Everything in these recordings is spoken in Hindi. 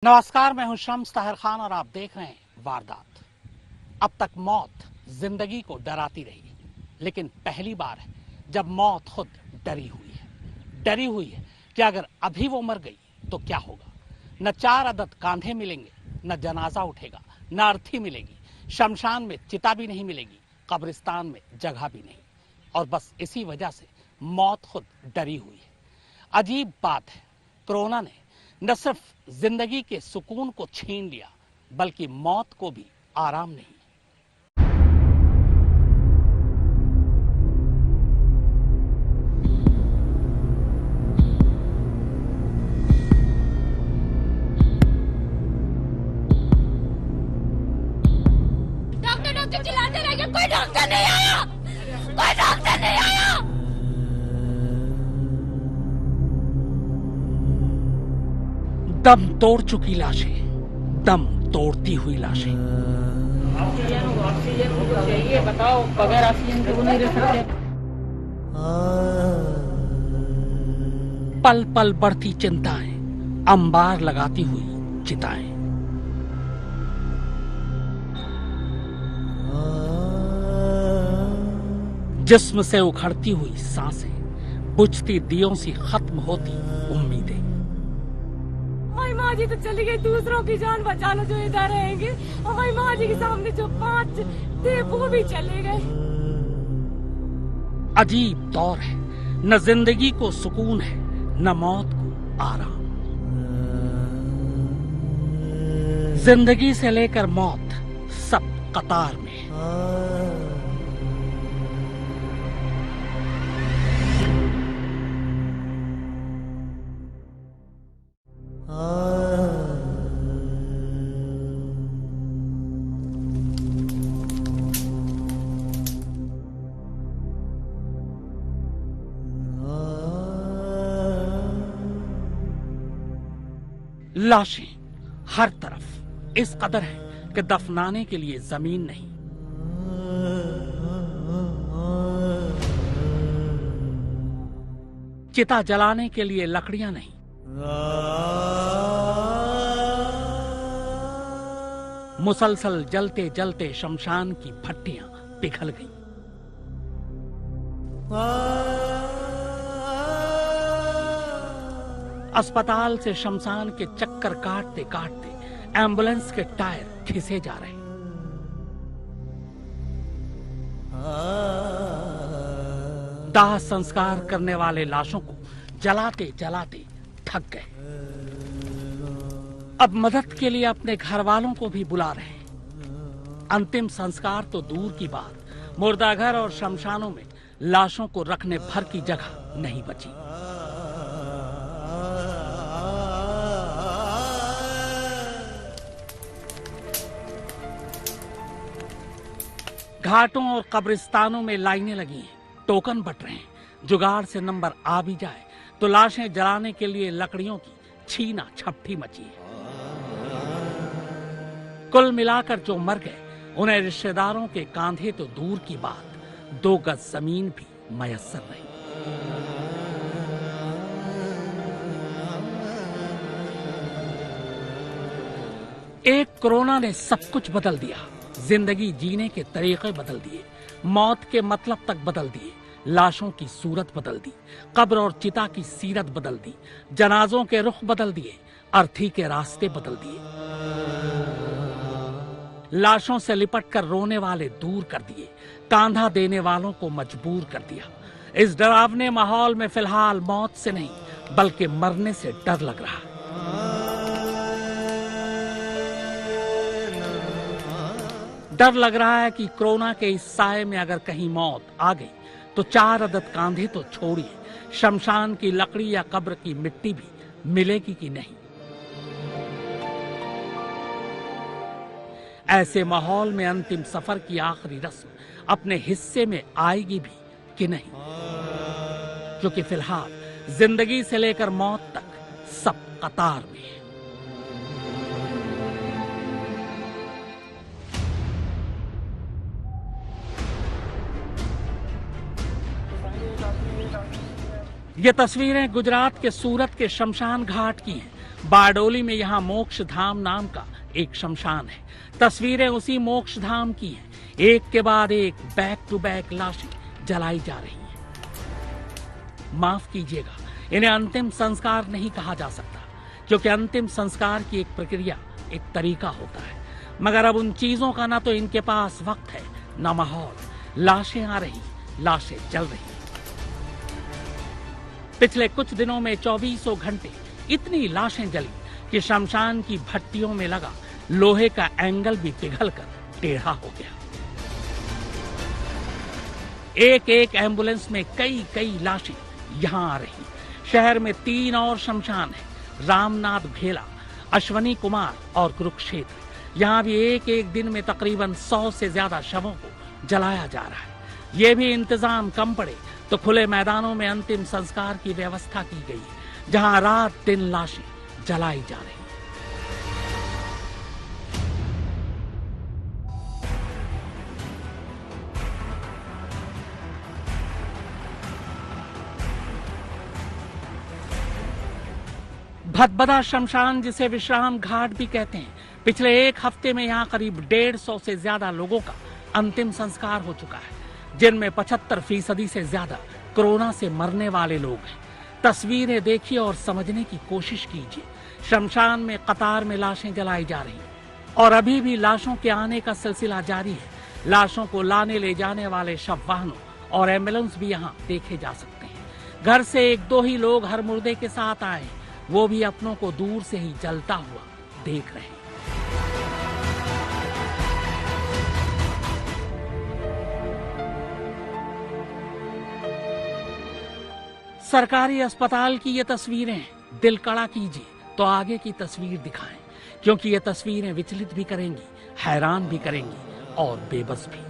नमस्कार, मैं हूं शम्स ताहिर खान और आप देख रहे हैं वारदात। अब तक मौत जिंदगी को डराती रही, लेकिन पहली बार है जब मौत खुद डरी हुई है कि अगर अभी वो मर गई तो क्या होगा। न 4 अदद कांधे मिलेंगे, न जनाजा उठेगा, न अर्थी मिलेगी, शमशान में चिता भी नहीं मिलेगी, कब्रिस्तान में जगह भी नहीं। और बस इसी वजह से मौत खुद डरी हुई है। अजीब बात है, कोरोना ने न सिर्फ जिंदगी के सुकून को छीन लिया, बल्कि मौत को भी आराम नहीं। डॉक्टर चिल्लाते रह गए, कोई डॉक्टर नहीं आया, कोई डॉक्टर नहीं आया। दम तोड़ चुकी लाशें, दम तोड़ती हुई लाशें। ऑक्सीजन चाहिए, बताओ, बगैर ऑक्सीजन के वो नहीं रह सकते। पल पल बढ़ती चिंताएं, अंबार लगाती हुई चिताएं। जिस्म से उखड़ती हुई सांसें, बुझती दियों सी खत्म होती उम्मीदें। हमारी माँ जी तो चली गई, दूसरों की जान बचा लो जो इधर रहेंगे। हमारी माँ जी के सामने जो 5 थे वो भी चले गए। अजीब दौर है, न जिंदगी को सुकून है, न मौत को आराम। जिंदगी से लेकर मौत सब कतार में है। लाशें हर तरफ इस कदर है कि दफनाने के लिए जमीन नहीं। चिता जलाने के लिए लकड़ियां नहीं। मुसलसल जलते जलते शमशान की भट्टियां पिघल गईं। अस्पताल से शमशान के चक्कर काटते काटते एम्बुलेंस के टायर घिसे जा रहे हैं। दाह संस्कार करने वाले लाशों को जलाते जलाते थक गए। अब मदद के लिए अपने घर वालों को भी बुला रहे हैं। अंतिम संस्कार तो दूर की बात, मुर्दाघर और शमशानों में लाशों को रखने भर की जगह नहीं बची। घाटों और कब्रिस्तानों में लाइनें लगी हैं, टोकन बट रहे हैं। जुगाड़ से नंबर आ भी जाए तो लाशें जलाने के लिए लकड़ियों की छीना झपटी मची है। कुल मिलाकर जो मर गए उन्हें रिश्तेदारों के कांधे तो दूर की बात, 2 गज जमीन भी मयस्सर नहीं। एक कोरोना ने सब कुछ बदल दिया। जिंदगी जीने के तरीके बदल दिए, मौत के मतलब तक बदल दिए, लाशों की सूरत बदल दी, कब्र और चिता की सीरत बदल दी, जनाजों के रुख बदल दिए, अर्थी के रास्ते बदल दिए। लाशों से लिपट कर रोने वाले दूर कर दिए, कांधा देने वालों को मजबूर कर दिया। इस डरावने माहौल में फिलहाल मौत से नहीं बल्कि मरने से डर लग रहा। डर लग रहा है कि कोरोना के इस साए में अगर कहीं मौत आ गई तो 4 अदद कांधे तो छोड़िए, शमशान की लकड़ी या कब्र की मिट्टी भी मिलेगी कि नहीं। ऐसे माहौल में अंतिम सफर की आखिरी रस्म अपने हिस्से में आएगी भी कि नहीं, क्योंकि फिलहाल जिंदगी से लेकर मौत तक सब कतार में है। ये तस्वीरें गुजरात के सूरत के शमशान घाट की हैं। बारडोली में यहाँ मोक्ष धाम नाम का एक शमशान है। तस्वीरें उसी मोक्ष धाम की हैं। एक के बाद एक बैक टू बैक लाशें जलाई जा रही हैं। माफ कीजिएगा, इन्हें अंतिम संस्कार नहीं कहा जा सकता, क्योंकि अंतिम संस्कार की एक प्रक्रिया, एक तरीका होता है। मगर अब उन चीजों का ना तो इनके पास वक्त है, ना माहौल। लाशें आ रही, लाशें जल रही। पिछले कुछ दिनों में 2400 घंटे इतनी लाशें जली कि शमशान की भट्टियों में लगा लोहे का एंगल भी पिघलकर टेढ़ा हो गया। एक एक एम्बुलेंस में कई कई लाशें यहां आ रही। शहर में 3 और शमशान है, रामनाथ भेला, अश्वनी कुमार और कुरुक्षेत्र। यहां भी एक एक दिन में तकरीबन 100 से ज्यादा शवों को जलाया जा रहा है। ये भी इंतजाम कम पड़े तो खुले मैदानों में अंतिम संस्कार की व्यवस्था की गई है, जहां रात दिन लाशें जलाई जा रही। भदभदा शमशान, जिसे विश्राम घाट भी कहते हैं, पिछले एक हफ्ते में यहाँ करीब 150 से ज्यादा लोगों का अंतिम संस्कार हो चुका है, जिनमें 75% से ज्यादा कोरोना से मरने वाले लोग हैं। तस्वीरें देखिए और समझने की कोशिश कीजिए। शमशान में कतार में लाशें जलाई जा रही हैं और अभी भी लाशों के आने का सिलसिला जारी है। लाशों को लाने ले जाने वाले शव वाहनों और एम्बुलेंस भी यहाँ देखे जा सकते हैं। घर से 1-2 ही लोग हर मुर्दे के साथ आए हैं, वो भी अपनों को दूर से ही जलता हुआ देख रहे हैं। सरकारी अस्पताल की ये तस्वीरें दिल कड़ा कीजिए तो आगे की तस्वीर दिखाएं, क्योंकि ये तस्वीरें विचलित भी करेंगी, हैरान भी करेंगी और बेबस भी।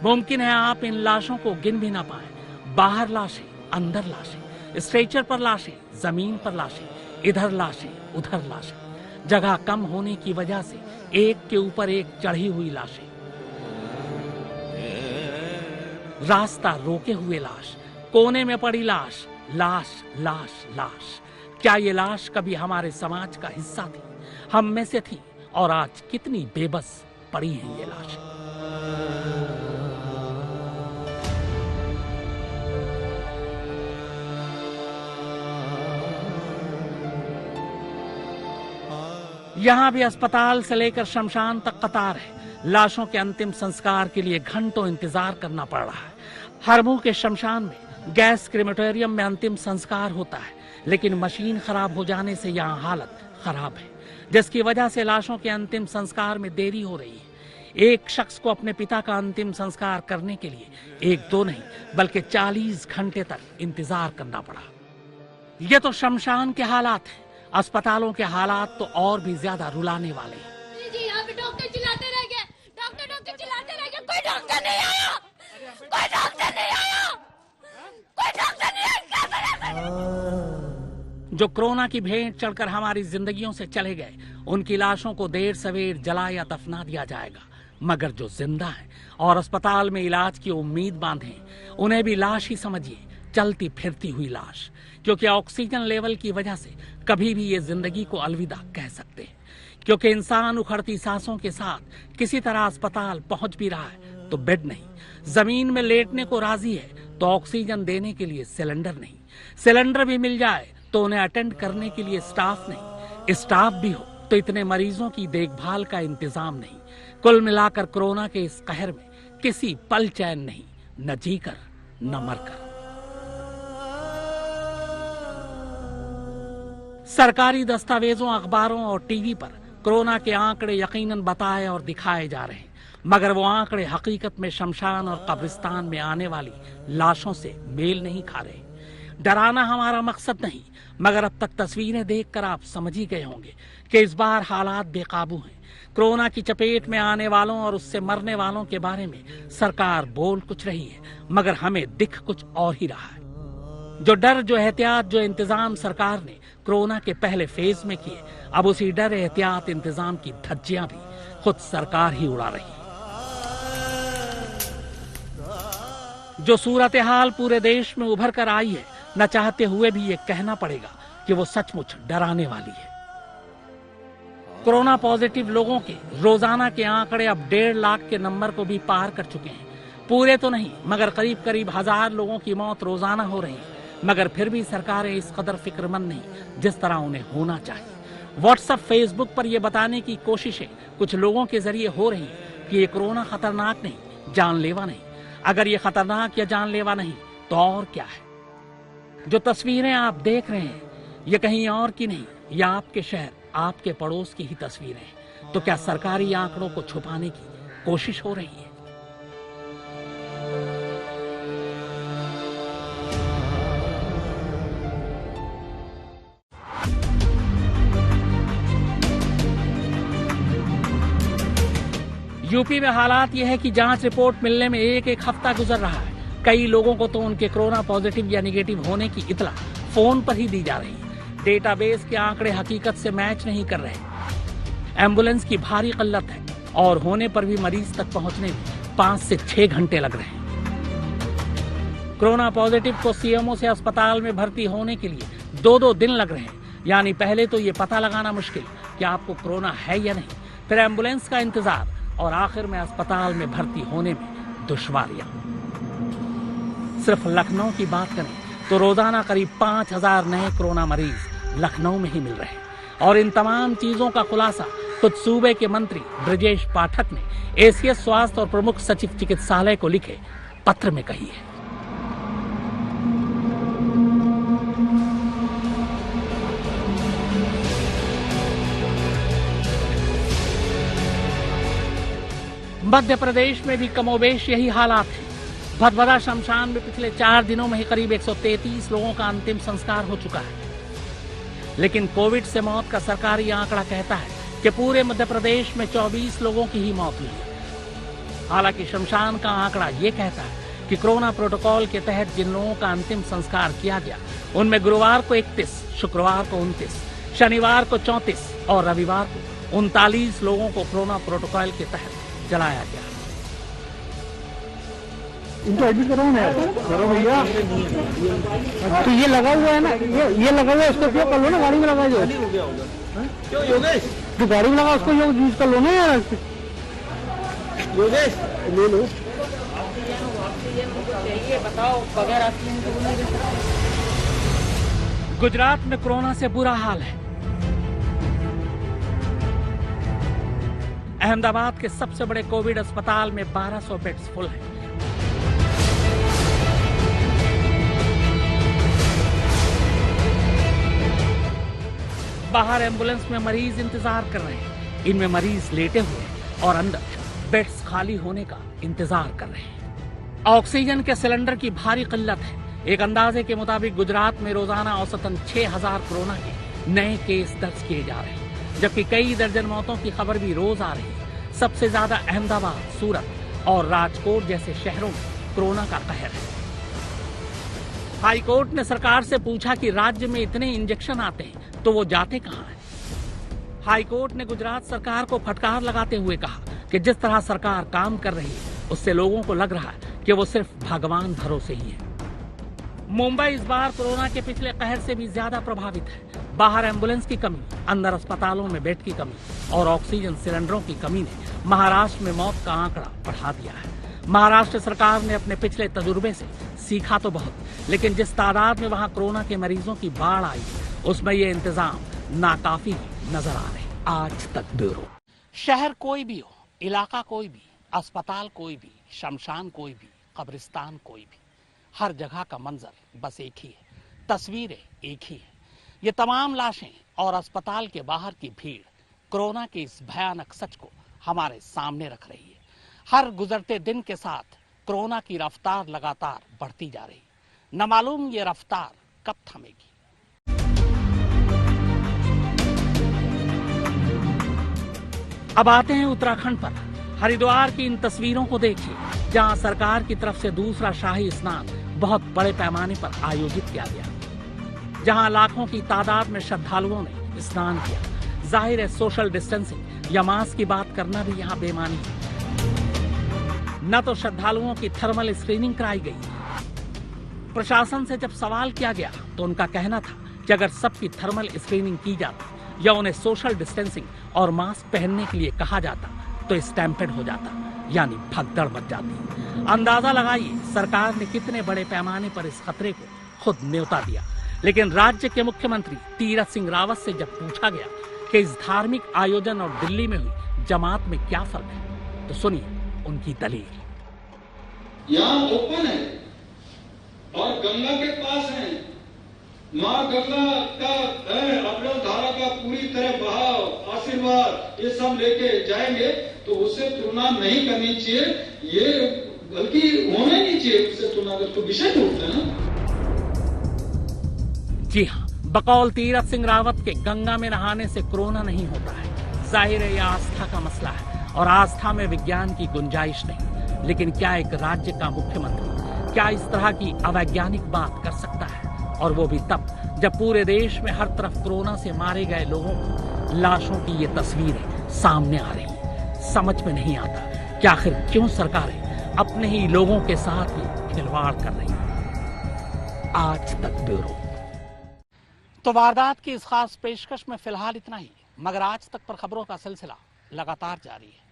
मुमकिन है आप इन लाशों को गिन भी ना पाएं। बाहर लाशें, अंदर लाशें, स्ट्रेचर पर लाशें, जमीन पर लाशें, इधर लाशें, उधर लाशें। जगह कम होने की वजह से एक के ऊपर एक चढ़ी हुई लाशें, रास्ता रोके हुए लाश, कोने में पड़ी लाश, लाश लाश लाश। क्या ये लाश कभी हमारे समाज का हिस्सा थी, हम में से थी, और आज कितनी बेबस पड़ी हैं ये लाशें। यहां भी अस्पताल से लेकर शमशान तक कतार है। लाशों के अंतिम संस्कार के लिए घंटों इंतजार करना पड़ रहा है। हरमू के शमशान में गैस क्रेमेटोरियम में अंतिम संस्कार होता है, लेकिन मशीन खराब हो जाने से यहाँ हालत खराब है, जिसकी वजह से लाशों के अंतिम संस्कार में देरी हो रही है। एक शख्स को अपने पिता का अंतिम संस्कार करने के लिए 1-2 नहीं बल्कि 40 घंटे तक इंतजार करना पड़ा। ये तो शमशान के हालात हैं। अस्पतालों के हालात तो और भी ज्यादा रुलाने वाले हैं। जी यहाँ पे डॉक्टर चिल्लाते रह गए, डॉक्टर चिल्लाते रह गए, कोई डॉक्टर नहीं आया, कोई डॉक्टर नहीं आया, कोई डॉक्टर नहीं आया। जो कोरोना की भेंट चढ़कर हमारी जिंदगियों से चले गए, उनकी लाशों को देर सवेर जला या दफना दिया जाएगा। मगर जो जिंदा हैं और अस्पताल में इलाज की उम्मीद बांधे हैं, उन्हें भी लाश ही समझिए, चलती फिरती हुई लाश, क्योंकि ऑक्सीजन लेवल की वजह से कभी भी ये जिंदगी को अलविदा कह सकते हैं। क्योंकि इंसान उखड़ती सांसों के साथ किसी तरह अस्पताल पहुंच भी रहा है तो बेड नहीं, जमीन में लेटने को राजी है तो ऑक्सीजन देने के लिए सिलेंडर नहीं, सिलेंडर भी मिल जाए तो उन्हें अटेंड करने के लिए स्टाफ नहीं, स्टाफ भी हो तो इतने मरीजों की देखभाल का इंतजाम नहीं। कुल मिलाकर कोरोना के इस कहर में किसी पल चैन नहीं, न जीकर न मरकर। सरकारी दस्तावेजों, अखबारों और टीवी पर कोरोना के आंकड़े यकीनन बताए और दिखाए जा रहे हैं, मगर वो आंकड़े हकीकत में शमशान और कब्रिस्तान में आने वाली लाशों से मेल नहीं खा रहे। डराना हमारा मकसद नहीं, मगर अब तक तस्वीरें देखकर आप समझ ही गए होंगे कि इस बार हालात बेकाबू हैं। कोरोना की चपेट में आने वालों और उससे मरने वालों के बारे में सरकार बोल कुछ रही है, मगर हमें दिख कुछ और ही रहा है। जो डर, जो एहतियात, जो इंतजाम सरकार ने कोरोना के पहले फेज में किए, अब उसी डर, एहतियात, इंतजाम की धज्जियां भी खुद सरकार ही उड़ा रही है। जो सूरत हाल पूरे देश में उभर कर आई है, न चाहते हुए भी ये कहना पड़ेगा कि वो सचमुच डराने वाली है। कोरोना पॉजिटिव लोगों के रोजाना के आंकड़े अब 1.5 लाख के नंबर को भी पार कर चुके हैं। पूरे तो नहीं, मगर करीब करीब 1000 लोगों की मौत रोजाना हो रही है। मगर फिर भी सरकारें इस कदर फिक्रमंद नहीं जिस तरह उन्हें होना चाहिए। व्हाट्सएप, फेसबुक पर यह बताने की कोशिशें कुछ लोगों के जरिए हो रही है कि ये कोरोना खतरनाक नहीं, जानलेवा नहीं। अगर ये खतरनाक या जानलेवा नहीं तो और क्या है? जो तस्वीरें आप देख रहे हैं ये कहीं और की नहीं, या आपके शहर, आपके पड़ोस की ही तस्वीरें हैं। तो क्या सरकारी आंकड़ों को छुपाने की कोशिश हो रही है? यूपी में हालात यह है कि जांच रिपोर्ट मिलने में एक हफ्ता गुजर रहा है। कई लोगों को तो उनके कोरोना पॉजिटिव या निगेटिव होने की इतला फोन पर ही दी जा रही है। डेटाबेस के आंकड़े हकीकत से मैच नहीं कर रहे। एम्बुलेंस की भारी किल्लत है और होने पर भी मरीज तक पहुंचने में 5 से 6 घंटे लग रहे हैं। कोरोना पॉजिटिव को सीएमओ से अस्पताल में भर्ती होने के लिए 2-2 दिन लग रहे हैं। यानी पहले तो ये पता लगाना मुश्किल कि आपको कोरोना है या नहीं, फिर एम्बुलेंस का इंतजार और आखिर में अस्पताल में भर्ती होने में दुश्वारियां। सिर्फ लखनऊ की बात करें तो रोजाना करीब 5000 नए कोरोना मरीज लखनऊ में ही मिल रहे हैं। और इन तमाम चीजों का खुलासा खुद सूबे के मंत्री ब्रजेश पाठक ने एसीएस स्वास्थ्य और प्रमुख सचिव चिकित्सालय को लिखे पत्र में कही है। मध्य प्रदेश में भी कमोबेश यही हालात है। भदभदा शमशान में पिछले 4 दिनों में ही करीब 133 लोगों का अंतिम संस्कार हो चुका है। लेकिन कोविड से मौत का सरकारी आंकड़ा कहता है कि पूरे मध्य प्रदेश में 24 लोगों की ही मौत हुई है। हालांकि शमशान का आंकड़ा ये कहता है कि कोरोना प्रोटोकॉल के तहत जिन लोगों का अंतिम संस्कार किया गया उनमें गुरुवार को 31, शुक्रवार को 29, शनिवार को 34 और रविवार को 39 लोगों को कोरोना प्रोटोकॉल के तहत जलाया गया। इनको एडमिट कराओ ना, करो भैया। तो ये लगा हुआ है ना, ये लगा हुआ है, इसको उपयोग कर लो ना, गाड़ी में लगा दो। क्यों योगेश? तो गाड़ी में लगा उसको यूज कर लो ना यार। योगेश ले लो। चाहिए बताओ, बगैर ऑक्सीजन के वो नहीं रह सकते। गुजरात में कोरोना से बुरा हाल है। अहमदाबाद के सबसे बड़े कोविड अस्पताल में 1200 बेड्स फुल हैं। बाहर एम्बुलेंस में मरीज इंतजार कर रहे हैं। इनमें मरीज लेटे हुए और अंदर बेड्स खाली होने का इंतजार कर रहे हैं। ऑक्सीजन के सिलेंडर की भारी किल्लत है। एक अंदाजे के मुताबिक गुजरात में रोजाना औसतन 6000 कोरोना के नए केस दर्ज किए जा रहे हैं, जबकि कई दर्जन मौतों की खबर भी रोज आ रही है। सबसे ज्यादा अहमदाबाद, सूरत और राजकोट जैसे शहरों में कोरोना का कहर है। हाई कोर्ट ने सरकार से पूछा कि राज्य में इतने इंजेक्शन आते हैं तो वो जाते कहां हैं? हाई कोर्ट ने गुजरात सरकार को फटकार लगाते हुए कहा कि जिस तरह सरकार काम कर रही है उससे लोगों को लग रहा है कि वो सिर्फ भगवान भरोसे ही है। मुंबई इस बार कोरोना के पिछले कहर से भी ज्यादा प्रभावित है। बाहर एम्बुलेंस की कमी, अंदर अस्पतालों में बेड की कमी और ऑक्सीजन सिलेंडरों की कमी ने महाराष्ट्र में मौत का आंकड़ा बढ़ा दिया है। महाराष्ट्र सरकार ने अपने पिछले तजुर्बे से सीखा तो बहुत, लेकिन जिस तादाद में वहां कोरोना के मरीजों की बाढ़ आई उसमें ये इंतजाम नाकाफी नजर आ रहे। आज तक ब्यूरो। शहर कोई भी हो, इलाका कोई भी, अस्पताल कोई भी, शमशान कोई भी, कब्रिस्तान कोई भी, हर जगह का मंजर बस एक ही है, तस्वीरें एक ही है। ये तमाम लाशें और अस्पताल के बाहर की भीड़ कोरोना के इस भयानक सच को हमारे सामने रख रही है। हर गुजरते दिन के साथ कोरोना की रफ्तार लगातार बढ़ती जा रही है। न मालूम ये रफ्तार कब थमेगी। अब आते हैं उत्तराखंड पर। हरिद्वार की इन तस्वीरों को देखिए, जहां सरकार की तरफ से दूसरा शाही स्नान बहुत बड़े पैमाने पर आयोजित किया गया, जहां लाखों की तादाद में श्रद्धालुओं ने स्नान किया। जाहिर है सोशल डिस्टेंसिंग या मास्क की बात करना भी यहाँ बेमानी है। न तो श्रद्धालुओं की थर्मल स्क्रीनिंग कराई गई। प्रशासन से जब सवाल किया गया तो उनका कहना था कि अगर सबकी थर्मल स्क्रीनिंग की जाती या उन्हें सोशल डिस्टेंसिंग और मास्क पहनने के लिए कहा जाता तो स्टैम्पेड हो जाता, यानी भगदड़ मच जाती। अंदाजा लगाइए सरकार ने कितने बड़े पैमाने पर इस खतरे को खुद न्योता दिया। लेकिन राज्य के मुख्यमंत्री तीरथ सिंह रावत से जब पूछा गया कि इस धार्मिक आयोजन और दिल्ली में हुई जमात में क्या फर्क है, तो सुनिए उनकी दलील। यहाँ ओपन है और गंगा के पास है, माँ गंगा का है, अपना धारा का पूरी तरह बहाव, आशीर्वाद ये सब लेके जाएंगे तो उससे तुलना नहीं करनी चाहिए, ये बल्कि होना नहीं चाहिए उससे तुलना कर, तो विषय उठता है ना। जी हाँ, बकौल तीरथ सिंह रावत के गंगा में नहाने से कोरोना नहीं होता है। जाहिर है यह आस्था का मसला है और आस्था में विज्ञान की गुंजाइश नहीं। लेकिन क्या एक राज्य का मुख्यमंत्री क्या इस तरह की अवैज्ञानिक बात कर सकता है, और वो भी तब जब पूरे देश में हर तरफ कोरोना से मारे गए लोगों की लाशों की ये तस्वीरें सामने आ रही है। समझ में नहीं आता कि आखिर क्यों सरकारें अपने ही लोगों के साथ ही खिलवाड़ कर रही है। आज तक ब्यूरो। तो वारदात की इस खास पेशकश में फिलहाल इतना ही, मगर आज तक पर खबरों का सिलसिला लगातार जारी है।